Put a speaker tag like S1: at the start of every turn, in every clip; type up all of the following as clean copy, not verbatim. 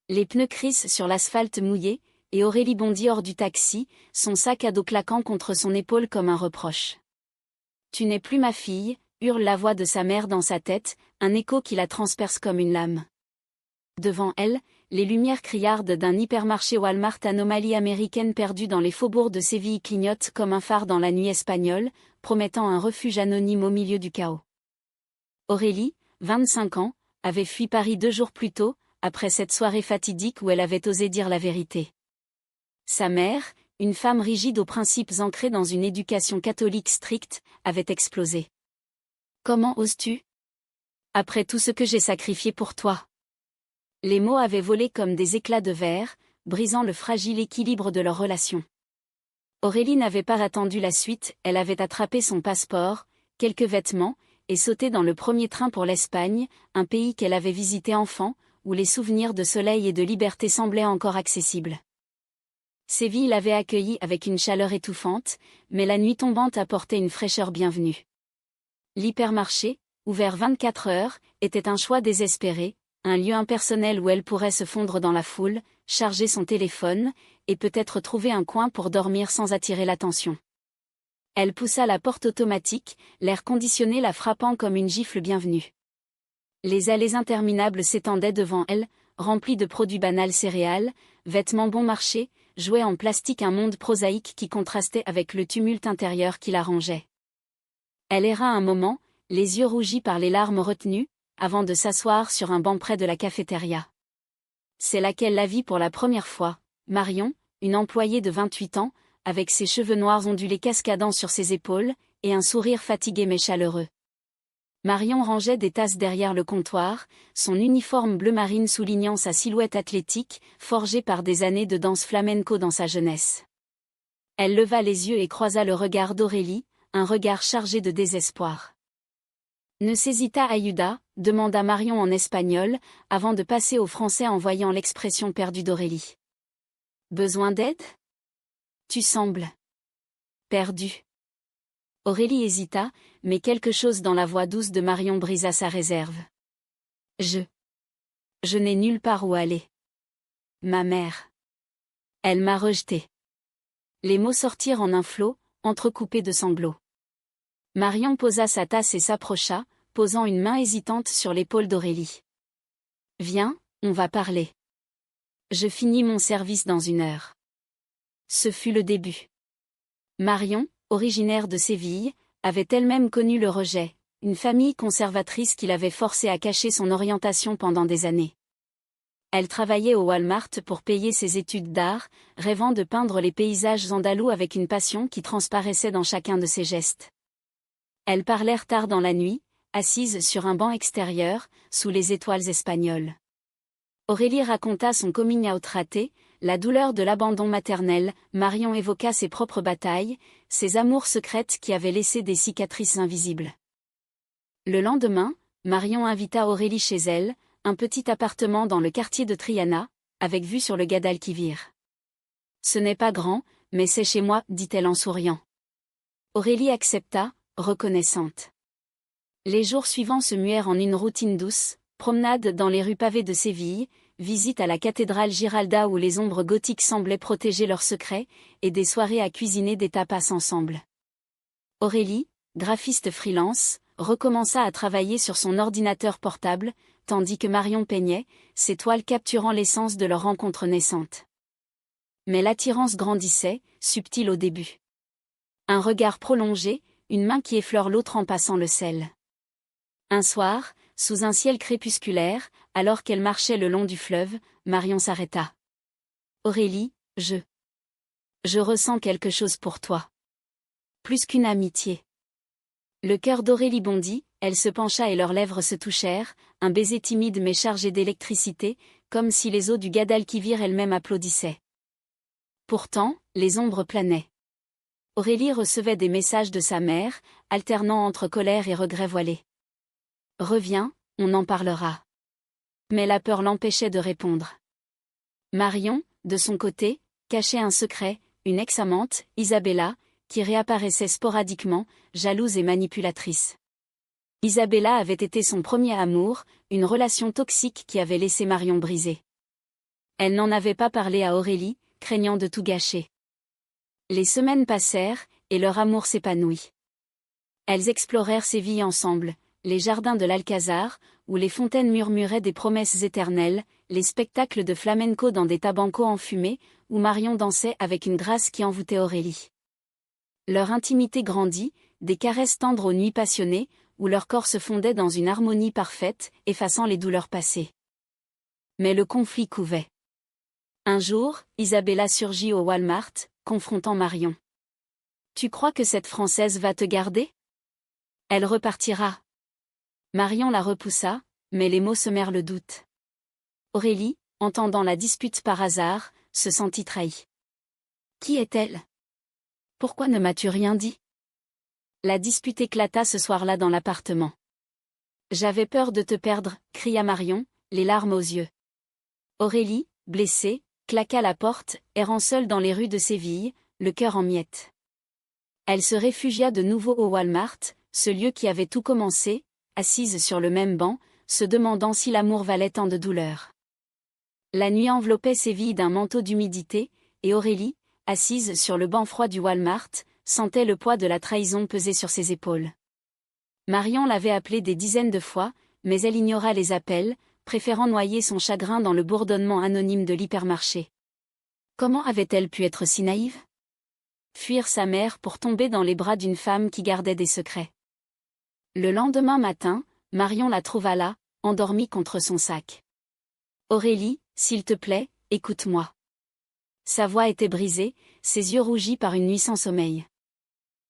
S1: Les pneus crissent sur l'asphalte mouillé, et Aurélie bondit hors du taxi, son sac à dos claquant contre son épaule comme un reproche. « Tu n'es plus ma fille », hurle la voix de sa mère dans sa tête, un écho qui la transperce comme une lame. Devant elle, les lumières criardes d'un hypermarché Walmart anomalie américaine perdue dans les faubourgs de Séville clignotent comme un phare dans la nuit espagnole, promettant un refuge anonyme au milieu du chaos. Aurélie, 25 ans, avait fui Paris 2 jours plus tôt, après cette soirée fatidique où elle avait osé dire la vérité. Sa mère, une femme rigide aux principes ancrés dans une éducation catholique stricte, avait explosé. « Comment oses-tu ? Après tout ce que j'ai sacrifié pour toi ?» Les mots avaient volé comme des éclats de verre, brisant le fragile équilibre de leur relation. Aurélie n'avait pas attendu la suite, elle avait attrapé son passeport, quelques vêtements, et sauté dans le premier train pour l'Espagne, un pays qu'elle avait visité enfant, où les souvenirs de soleil et de liberté semblaient encore accessibles. Séville l'avait accueillie avec une chaleur étouffante, mais la nuit tombante apportait une fraîcheur bienvenue. L'hypermarché, ouvert 24 heures, était un choix désespéré, un lieu impersonnel où elle pourrait se fondre dans la foule, charger son téléphone, et peut-être trouver un coin pour dormir sans attirer l'attention. Elle poussa la porte automatique, l'air conditionné la frappant comme une gifle bienvenue. Les allées interminables s'étendaient devant elle, remplies de produits banals céréales, vêtements bon marché, jouets en plastique, un monde prosaïque qui contrastait avec le tumulte intérieur qui la rongeait. Elle erra un moment, les yeux rougis par les larmes retenues, avant de s'asseoir sur un banc près de la cafétéria. C'est là qu'elle la vit pour la première fois, Marion, une employée de 28 ans, avec ses cheveux noirs ondulés cascadant sur ses épaules, et un sourire fatigué mais chaleureux. Marion rangeait des tasses derrière le comptoir, son uniforme bleu marine soulignant sa silhouette athlétique, forgée par des années de danse flamenco dans sa jeunesse. Elle leva les yeux et croisa le regard d'Aurélie, un regard chargé de désespoir. « Necesita ayuda ?» demanda Marion en espagnol, avant de passer au français en voyant l'expression perdue d'Aurélie. « Besoin d'aide ? Tu sembles perdue. » Aurélie hésita, mais quelque chose dans la voix douce de Marion brisa sa réserve. « Je n'ai nulle part où aller. Ma mère. Elle m'a rejetée. » Les mots sortirent en un flot, entrecoupés de sanglots. Marion posa sa tasse et s'approcha, posant une main hésitante sur l'épaule d'Aurélie. « Viens, on va parler. Je finis mon service dans 1 heure. » Ce fut le début. Marion, originaire de Séville, avait elle-même connu le rejet, une famille conservatrice qui l'avait forcée à cacher son orientation pendant des années. Elle travaillait au Walmart pour payer ses études d'art, rêvant de peindre les paysages andalous avec une passion qui transparaissait dans chacun de ses gestes. Elles parlèrent tard dans la nuit, assises sur un banc extérieur, sous les étoiles espagnoles. Aurélie raconta son coming out raté, la douleur de l'abandon maternel, Marion évoqua ses propres batailles, ses amours secrètes qui avaient laissé des cicatrices invisibles. Le lendemain, Marion invita Aurélie chez elle, un petit appartement dans le quartier de Triana, avec vue sur le Guadalquivir. « Ce n'est pas grand, mais c'est chez moi », dit-elle en souriant. Aurélie accepta, reconnaissante. Les jours suivants se muèrent en une routine douce, promenade dans les rues pavées de Séville, visite à la cathédrale Giralda où les ombres gothiques semblaient protéger leurs secrets, et des soirées à cuisiner des tapas ensemble. Aurélie, graphiste freelance, recommença à travailler sur son ordinateur portable, tandis que Marion peignait, ses toiles capturant l'essence de leur rencontre naissante. Mais l'attirance grandissait, subtile au début. Un regard prolongé, une main qui effleure l'autre en passant le sel. Un soir, sous un ciel crépusculaire, alors qu'elle marchait le long du fleuve, Marion s'arrêta. « Aurélie, je ressens quelque chose pour toi. Plus qu'une amitié. » Le cœur d'Aurélie bondit, elle se pencha et leurs lèvres se touchèrent, un baiser timide mais chargé d'électricité, comme si les eaux du Guadalquivir elles-mêmes applaudissaient. Pourtant, les ombres planaient. Aurélie recevait des messages de sa mère, alternant entre colère et regret voilé. « Reviens, on en parlera. » Mais la peur l'empêchait de répondre. Marion, de son côté, cachait un secret, une ex-amante, Isabella, qui réapparaissait sporadiquement, jalouse et manipulatrice. Isabella avait été son premier amour, une relation toxique qui avait laissé Marion brisée. Elle n'en avait pas parlé à Aurélie, craignant de tout gâcher. Les semaines passèrent, et leur amour s'épanouit. Elles explorèrent Séville ensemble, les jardins de l'Alcazar, où les fontaines murmuraient des promesses éternelles, les spectacles de flamenco dans des tabancos enfumés, où Marion dansait avec une grâce qui envoûtait Aurélie. Leur intimité grandit, des caresses tendres aux nuits passionnées, où leurs corps se fondaient dans une harmonie parfaite, effaçant les douleurs passées. Mais le conflit couvait. Un jour, Isabella surgit au Walmart, confrontant Marion. « Tu crois que cette Française va te garder ? Elle repartira. » Marion la repoussa, mais les mots semèrent le doute. Aurélie, entendant la dispute par hasard, se sentit trahie. « Qui est-elle ? Pourquoi ne m'as-tu rien dit ?» La dispute éclata ce soir-là dans l'appartement. « J'avais peur de te perdre, » cria Marion, les larmes aux yeux. Aurélie, blessée, claqua la porte, errant seule dans les rues de Séville, le cœur en miettes. Elle se réfugia de nouveau au Walmart, ce lieu qui avait tout commencé, assise sur le même banc, se demandant si l'amour valait tant de douleurs. La nuit enveloppait Séville d'un manteau d'humidité, et Aurélie, assise sur le banc froid du Walmart, sentait le poids de la trahison peser sur ses épaules. Marion l'avait appelée des dizaines de fois, mais elle ignora les appels, préférant noyer son chagrin dans le bourdonnement anonyme de l'hypermarché. Comment avait-elle pu être si naïve ? Fuir sa mère pour tomber dans les bras d'une femme qui gardait des secrets. Le lendemain matin, Marion la trouva là, endormie contre son sac. « Aurélie, s'il te plaît, écoute-moi. » Sa voix était brisée, ses yeux rougis par une nuit sans sommeil.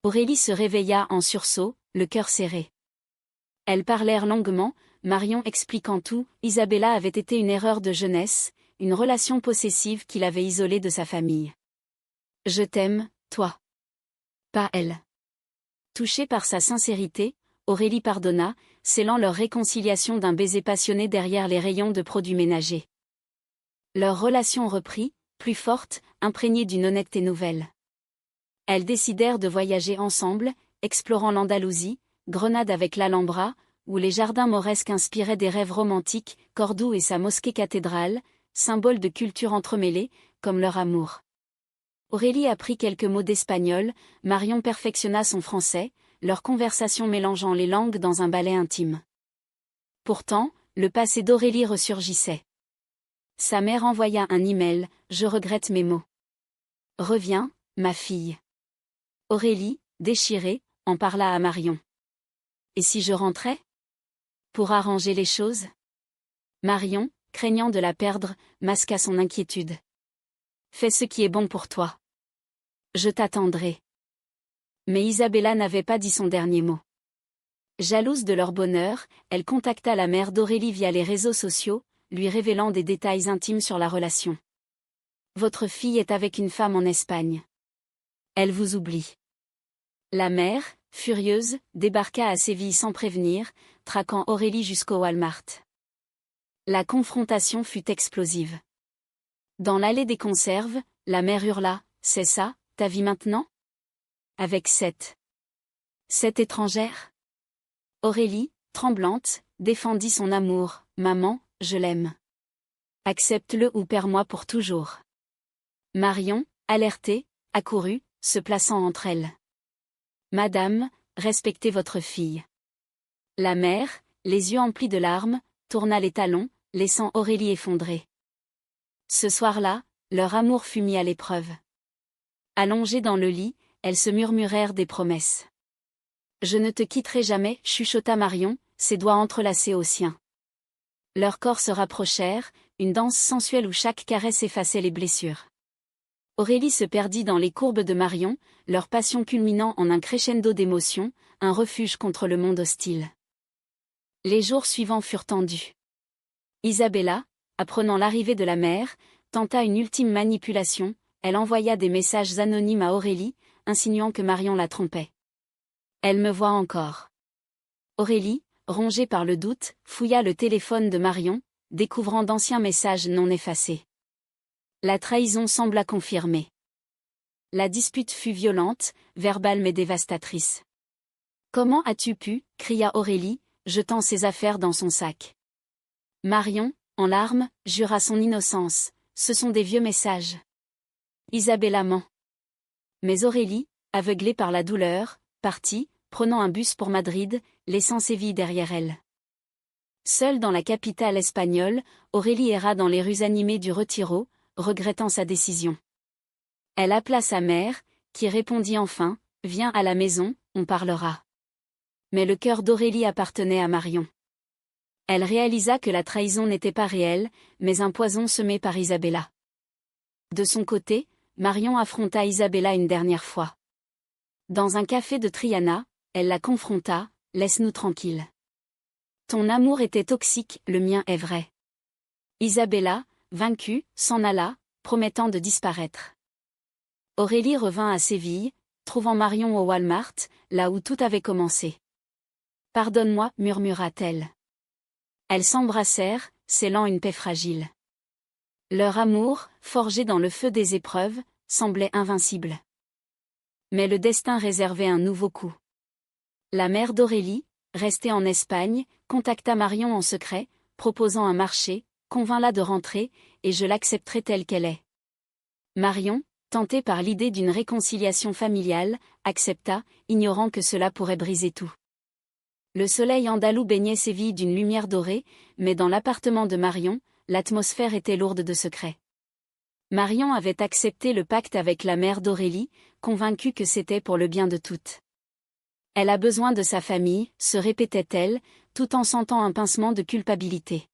S1: Aurélie se réveilla en sursaut, le cœur serré. Elles parlèrent longuement, Marion expliquant tout. Isabella avait été une erreur de jeunesse, une relation possessive qui l'avait isolée de sa famille. « Je t'aime, toi. Pas elle. » Touchée par sa sincérité, Aurélie pardonna, scellant leur réconciliation d'un baiser passionné derrière les rayons de produits ménagers. Leur relation reprit, plus forte, imprégnée d'une honnêteté nouvelle. Elles décidèrent de voyager ensemble, explorant l'Andalousie, Grenade avec l'Alhambra, où les jardins mauresques inspiraient des rêves romantiques, Cordoue et sa mosquée cathédrale, symboles de culture entremêlées, comme leur amour. Aurélie apprit quelques mots d'espagnol, Marion perfectionna son français, leur conversation mélangeant les langues dans un ballet intime. Pourtant, le passé d'Aurélie ressurgissait. Sa mère envoya un email, « Je regrette mes mots. Reviens, ma fille. » Aurélie, déchirée, en parla à Marion. « Et si je rentrais ? Pour arranger les choses ?» Marion, craignant de la perdre, masqua son inquiétude. « Fais ce qui est bon pour toi. Je t'attendrai. » Mais Isabella n'avait pas dit son dernier mot. Jalouse de leur bonheur, elle contacta la mère d'Aurélie via les réseaux sociaux, lui révélant des détails intimes sur la relation. « Votre fille est avec une femme en Espagne. Elle vous oublie. » La mère, furieuse, débarqua à Séville sans prévenir, traquant Aurélie jusqu'au Walmart. La confrontation fut explosive. Dans l'allée des conserves, la mère hurla, « C'est ça, ta vie maintenant ? Avec cette étrangère ?» Aurélie, tremblante, défendit son amour, « Maman, je l'aime. Accepte-le ou perds-moi pour toujours. » Marion, alertée, accourut, se plaçant entre elles. « Madame, respectez votre fille. » La mère, les yeux emplis de larmes, tourna les talons, laissant Aurélie effondrée. Ce soir-là, leur amour fut mis à l'épreuve. Allongées dans le lit, elles se murmurèrent des promesses. « Je ne te quitterai jamais » chuchota Marion, ses doigts entrelacés aux siens. Leurs corps se rapprochèrent, une danse sensuelle où chaque caresse effaçait les blessures. Aurélie se perdit dans les courbes de Marion, leur passion culminant en un crescendo d'émotions, un refuge contre le monde hostile. Les jours suivants furent tendus. Isabella, apprenant l'arrivée de la mère, tenta une ultime manipulation, elle envoya des messages anonymes à Aurélie, insinuant que Marion la trompait. « Elle me voit encore. » Aurélie, rongée par le doute, fouilla le téléphone de Marion, découvrant d'anciens messages non effacés. La trahison sembla confirmée. La dispute fut violente, verbale mais dévastatrice. « Comment as-tu pu » cria Aurélie, jetant ses affaires dans son sac. Marion, en larmes, jura son innocence. ce sont des vieux messages. Isabella ment. Mais Aurélie, aveuglée par la douleur, partit, prenant un bus pour Madrid, laissant Séville derrière elle. Seule dans la capitale espagnole, Aurélie erra dans les rues animées du Retiro, regrettant sa décision. Elle appela sa mère, qui répondit enfin, « Viens à la maison, on parlera. » Mais le cœur d'Aurélie appartenait à Marion. Elle réalisa que la trahison n'était pas réelle, mais un poison semé par Isabella. De son côté, Marion affronta Isabella une dernière fois. Dans un café de Triana, elle la confronta, « Laisse-nous tranquilles. Ton amour était toxique, le mien est vrai. » Isabella, vaincue, s'en alla, promettant de disparaître. Aurélie revint à Séville, trouvant Marion au Walmart, là où tout avait commencé. « Pardonne-moi, murmura-t-elle. » Elles s'embrassèrent, scellant une paix fragile. Leur amour, forgé dans le feu des épreuves, semblait invincible. Mais le destin réservait un nouveau coup. La mère d'Aurélie, restée en Espagne, contacta Marion en secret, proposant un marché, convainc-la de rentrer, et je l'accepterai telle qu'elle est. Marion, tentée par l'idée d'une réconciliation familiale, accepta, ignorant que cela pourrait briser tout. Le soleil andalou baignait Séville d'une lumière dorée, mais dans l'appartement de Marion, l'atmosphère était lourde de secrets. Marion avait accepté le pacte avec la mère d'Aurélie, convaincue que c'était pour le bien de toutes. Elle a besoin de sa famille, se répétait-elle, tout en sentant un pincement de culpabilité.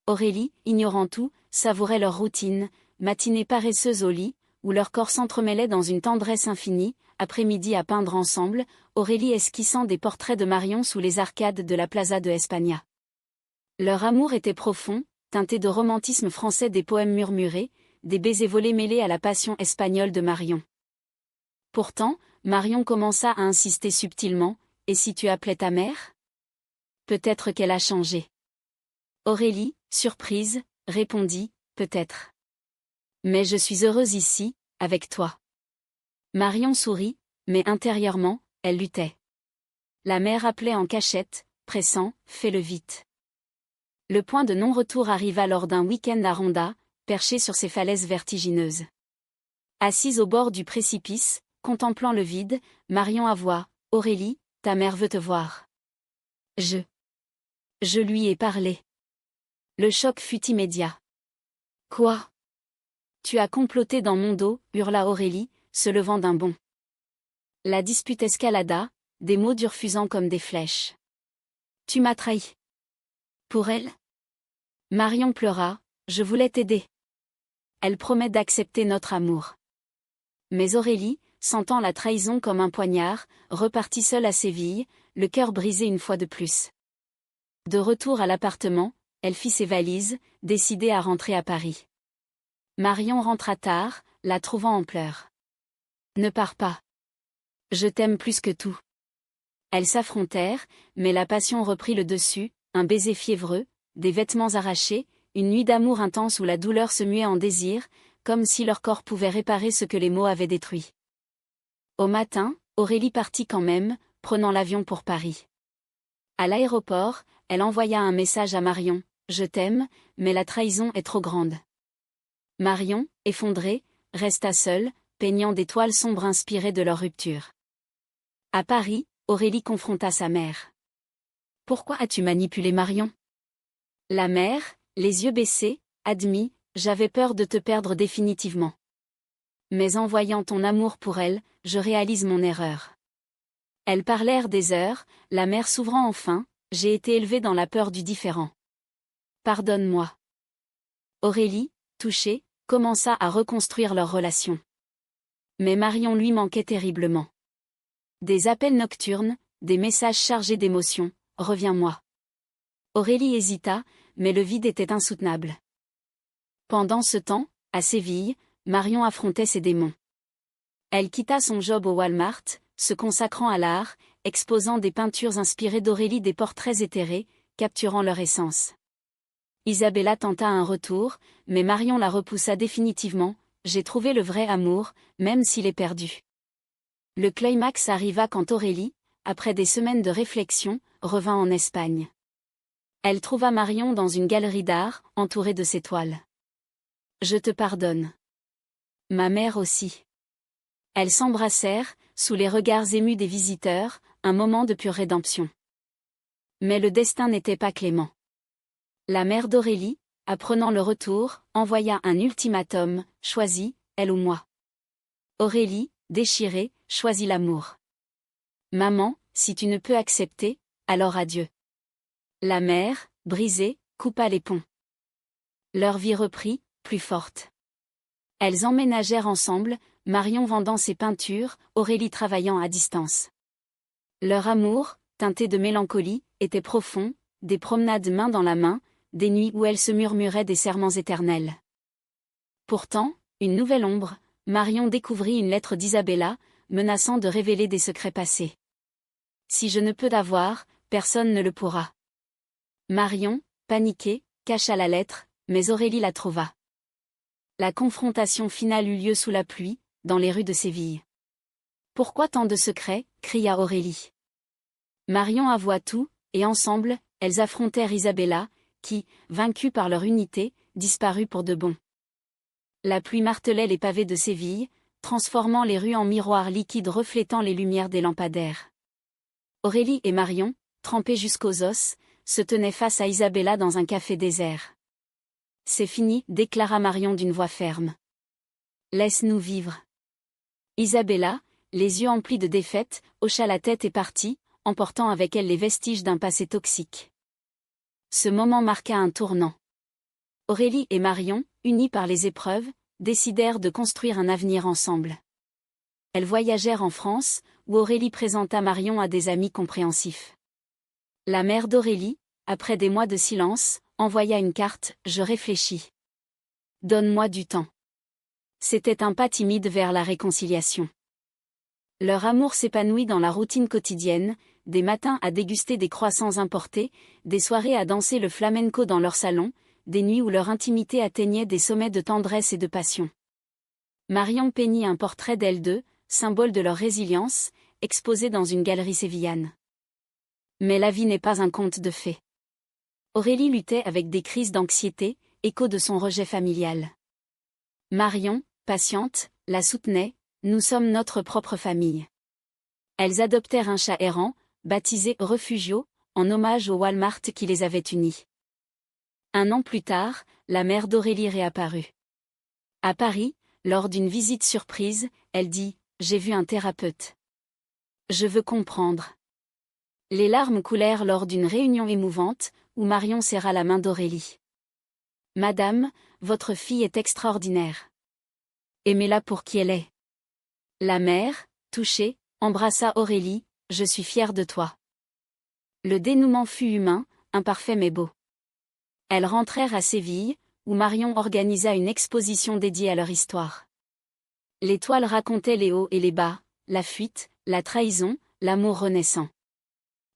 S1: Aurélie, ignorant tout, savourait leur routine, matinée paresseuse au lit, où leur corps s'entremêlait dans une tendresse infinie, après-midi à peindre ensemble, Aurélie esquissant des portraits de Marion sous les arcades de la Plaza de España. Leur amour était profond, teinté de romantisme français, des poèmes murmurés, des baisers volés mêlés à la passion espagnole de Marion. Pourtant, Marion commença à insister subtilement, « Et si tu appelais ta mère ?» Peut-être qu'elle a changé. Aurélie, surprise, répondit, « Peut-être. Mais je suis heureuse ici, avec toi. » Marion sourit, mais intérieurement, elle luttait. La mère appelait en cachette, pressant, « Fais-le vite. » Le point de non-retour arriva lors d'un week-end à Ronda, perché sur ces falaises vertigineuses. Assise au bord du précipice, contemplant le vide, Marion avoua, « Aurélie, ta mère veut te voir. » Je lui ai parlé. Le choc fut immédiat. « Quoi ? Tu as comploté dans mon dos » hurla Aurélie, se levant d'un bond. La dispute escalada, des mots durs fusant comme des flèches. « Tu m'as trahi. » Pour elle ? Marion pleura, « Je voulais t'aider. Elle promet d'accepter notre amour. » Mais Aurélie, sentant la trahison comme un poignard, repartit seule à Séville, le cœur brisé une fois de plus. De retour à l'appartement, elle fit ses valises, décidée à rentrer à Paris. Marion rentra tard, la trouvant en pleurs. « Ne pars pas. Je t'aime plus que tout. » Elles s'affrontèrent, mais la passion reprit le dessus, un baiser fiévreux, des vêtements arrachés, une nuit d'amour intense où la douleur se muait en désir, comme si leur corps pouvait réparer ce que les mots avaient détruit. Au matin, Aurélie partit quand même, prenant l'avion pour Paris. À l'aéroport, elle envoya un message à Marion, « Je t'aime, mais la trahison est trop grande. » Marion, effondrée, resta seule, peignant des toiles sombres inspirées de leur rupture. À Paris, Aurélie confronta sa mère. « Pourquoi as-tu manipulé Marion ?» La mère, les yeux baissés, admit, « J'avais peur de te perdre définitivement. Mais en voyant ton amour pour elle, je réalise mon erreur. » Elles parlèrent des heures, la mère s'ouvrant enfin, « J'ai été élevée dans la peur du différent. Pardonne-moi. » Aurélie, touchée, commença à reconstruire leur relation. Mais Marion lui manquait terriblement. Des appels nocturnes, des messages chargés d'émotions, « Reviens-moi. » Aurélie hésita, mais le vide était insoutenable. Pendant ce temps, à Séville, Marion affrontait ses démons. Elle quitta son job au Walmart, se consacrant à l'art, exposant des peintures inspirées d'Aurélie, des portraits éthérés, capturant leur essence. Isabella tenta un retour, mais Marion la repoussa définitivement, « J'ai trouvé le vrai amour, même s'il est perdu. » Le climax arriva quand Aurélie, après des semaines de réflexion, revint en Espagne. Elle trouva Marion dans une galerie d'art, entourée de ses toiles. Je te pardonne. Ma mère aussi. Elles s'embrassèrent, sous les regards émus des visiteurs, un moment de pure rédemption. Mais le destin n'était pas clément. La mère d'Aurélie, apprenant le retour, envoya un ultimatum, choisis, elle ou moi. Aurélie, déchirée, choisit l'amour. Maman, si tu ne peux accepter, alors adieu. La mère, brisée, coupa les ponts. Leur vie reprit, plus forte. Elles emménagèrent ensemble, Marion vendant ses peintures, Aurélie travaillant à distance. Leur amour, teinté de mélancolie, était profond, des promenades main dans la main, des nuits où elles se murmuraient des serments éternels. Pourtant, une nouvelle ombre, Marion découvrit une lettre d'Isabella, menaçant de révéler des secrets passés. Si je ne peux l'avoir, personne ne le pourra. Marion, paniquée, cacha la lettre, mais Aurélie la trouva. La confrontation finale eut lieu sous la pluie, dans les rues de Séville. Pourquoi tant de secrets, cria Aurélie. Marion avoua tout, et ensemble, elles affrontèrent Isabella, qui, vaincue par leur unité, disparut pour de bon. La pluie martelait les pavés de Séville, transformant les rues en miroirs liquides reflétant les lumières des lampadaires. Aurélie et Marion, trempées jusqu'aux os, se tenaient face à Isabella dans un café désert. C'est fini, déclara Marion d'une voix ferme. Laisse-nous vivre. Isabella, les yeux emplis de défaite, hocha la tête et partit, emportant avec elle les vestiges d'un passé toxique. Ce moment marqua un tournant. Aurélie et Marion, unies par les épreuves, décidèrent de construire un avenir ensemble. Elles voyagèrent en France, où Aurélie présenta Marion à des amis compréhensifs. La mère d'Aurélie, après des mois de silence, envoya une carte, « Je réfléchis. Donne-moi du temps. » C'était un pas timide vers la réconciliation. Leur amour s'épanouit dans la routine quotidienne, des matins à déguster des croissants importés, des soirées à danser le flamenco dans leur salon, des nuits où leur intimité atteignait des sommets de tendresse et de passion. Marion peignit un portrait d'elles deux, symbole de leur résilience, exposé dans une galerie sévillane. Mais la vie n'est pas un conte de fées. Aurélie luttait avec des crises d'anxiété, écho de son rejet familial. Marion, patiente, la soutenait, « Nous sommes notre propre famille. » Elles adoptèrent un chat errant, baptisé Refugio, en hommage au Walmart qui les avait unis. Un an plus tard, la mère d'Aurélie réapparut. À Paris, lors d'une visite surprise, elle dit « J'ai vu un thérapeute. Je veux comprendre. » Les larmes coulèrent lors d'une réunion émouvante, où Marion serra la main d'Aurélie. « Madame, votre fille est extraordinaire. Aimez-la pour qui elle est. » La mère, touchée, embrassa Aurélie, « Je suis fière de toi. » Le dénouement fut humain, imparfait mais beau. Elles rentrèrent à Séville, où Marion organisa une exposition dédiée à leur histoire. Les toiles racontaient les hauts et les bas, la fuite, la trahison, l'amour renaissant.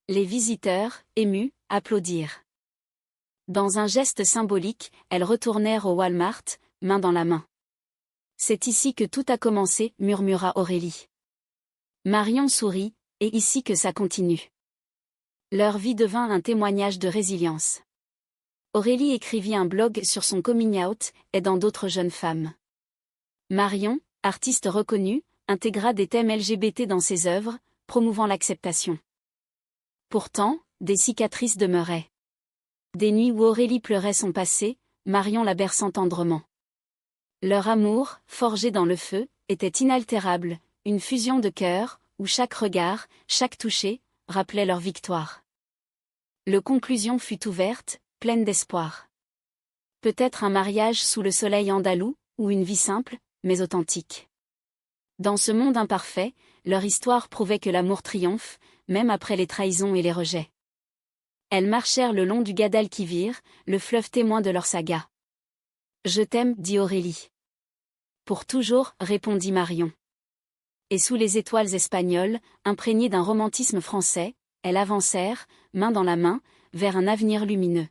S1: Les visiteurs, émus, applaudirent. Dans un geste symbolique, elles retournèrent au Walmart, main dans la main. « C'est ici que tout a commencé, » murmura Aurélie. Marion sourit, « Et ici que ça continue. » Leur vie devint un témoignage de résilience. Aurélie écrivit un blog sur son coming out, aidant d'autres jeunes femmes. Marion, artiste reconnue, intégra des thèmes LGBT dans ses œuvres, promouvant l'acceptation. Pourtant, des cicatrices demeuraient. Des nuits où Aurélie pleurait son passé, Marion la berçant tendrement. Leur amour, forgé dans le feu, était inaltérable, une fusion de cœur, où chaque regard, chaque toucher, rappelait leur victoire. Le conclusion fut ouverte, pleine d'espoir. Peut-être un mariage sous le soleil andalou, ou une vie simple, mais authentique. Dans ce monde imparfait, leur histoire prouvait que l'amour triomphe, même après les trahisons et les rejets. Elles marchèrent le long du Guadalquivir, le fleuve témoin de leur saga. « Je t'aime, » dit Aurélie. « Pour toujours, » répondit Marion. Et sous les étoiles espagnoles, imprégnées d'un romantisme français, elles avancèrent, main dans la main, vers un avenir lumineux.